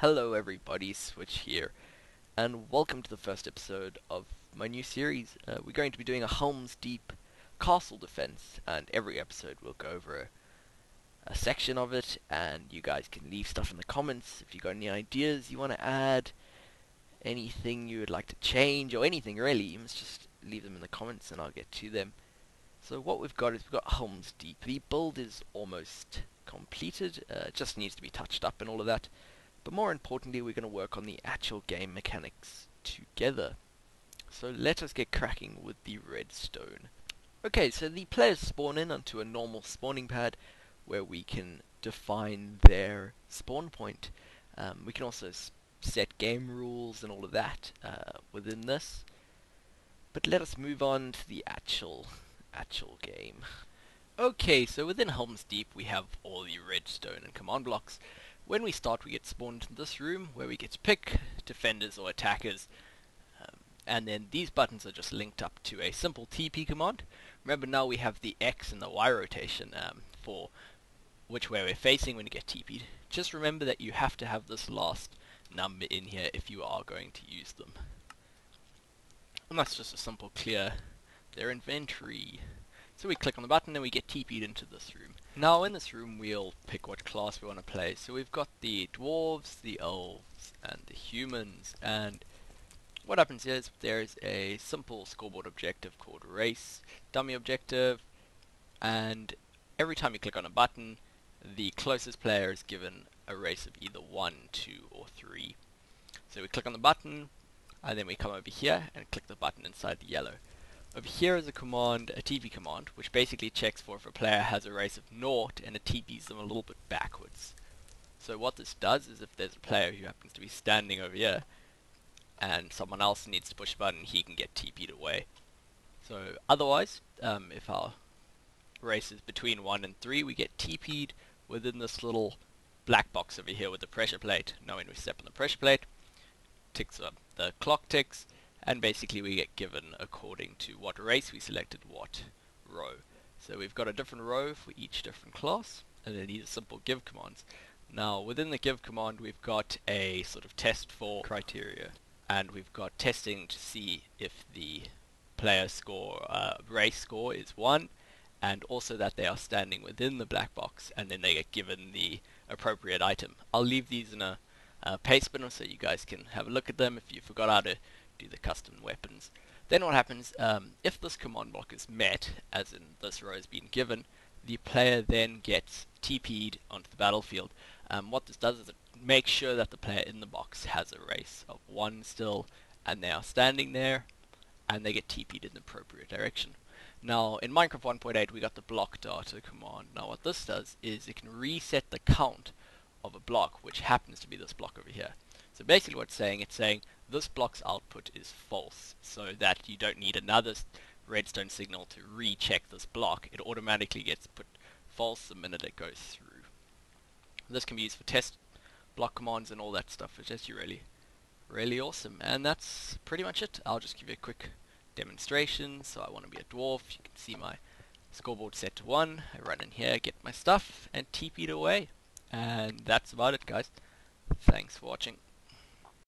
Hello everybody, Switch here, and welcome to the first episode of my new series. We're going to be doing a Helms Deep castle defense, and every episode we'll go over a section of it, and you guys can leave stuff in the comments if you got any ideas you want to add, anything you would like to change, or anything really. You must just leave them in the comments and I'll get to them. So what we've got is we've got Helms Deep. The build is almost completed, it just needs to be touched up and all of that. But more importantly, we're going to work on the actual game mechanics together. So let us get cracking with the redstone. Okay, so the players spawn in onto a normal spawning pad where we can define their spawn point. We can also set game rules and all of that within this. But let us move on to the actual game. Okay, so within Helms Deep we have all the redstone and command blocks. When we start, we get spawned in this room where we get to pick defenders or attackers, and then these buttons are just linked up to a simple TP command. Remember, now we have the X and the Y rotation for which way we're facing when you get TP'd. Just remember that you have to have this last number in here if you are going to use them. And that's just a simple clear their inventory. So we click on the button and we get TP'd into this room. Now in this room we'll pick what class we want to play. So we've got the dwarves, the elves, and the humans. And what happens here is there's a simple scoreboard objective called race, dummy objective, and every time you click on a button, the closest player is given a race of either 1, 2, or 3. So we click on the button, and then we come over here and click the button inside the yellow. Over here is a command, a TP command, which basically checks for if a player has a race of 0 and it TPs them a little bit backwards. So what this does is if there's a player who happens to be standing over here and someone else needs to push a button, he can get TP'd away. So otherwise, if our race is between 1 and 3, we get TP'd within this little black box over here with the pressure plate. Now when we step on the pressure plate, ticks up, the clock ticks, and basically we get given according to what race we selected what row. So we've got a different row for each different class, and then these are simple give commands. Now within the give command we've got a sort of test for criteria, and we've got testing to see if the player score, race score is 1, and also that they are standing within the black box, and then they get given the appropriate item. I'll leave these in a paste spinner so you guys can have a look at them if you forgot how to do the custom weapons. Then what happens, if this command block is met, as in this row has been given, the player then gets TP'd onto the battlefield. What this does is it makes sure that the player in the box has a race of 1 still, and they are standing there, and they get TP'd in the appropriate direction. Now in Minecraft 1.8 we got the block data command. Now what this does is it can reset the count of a block, which happens to be this block over here. So basically what it's saying this block's output is false, so that you don't need another redstone signal to recheck this block. It automatically gets put false the minute it goes through. This can be used for test block commands and all that stuff, which is really awesome. And that's pretty much it. I'll just give you a quick demonstration. So I want to be a dwarf. You can see my scoreboard set to 1. I run in here, get my stuff, and TP'd away. And that's about it, guys. Thanks for watching.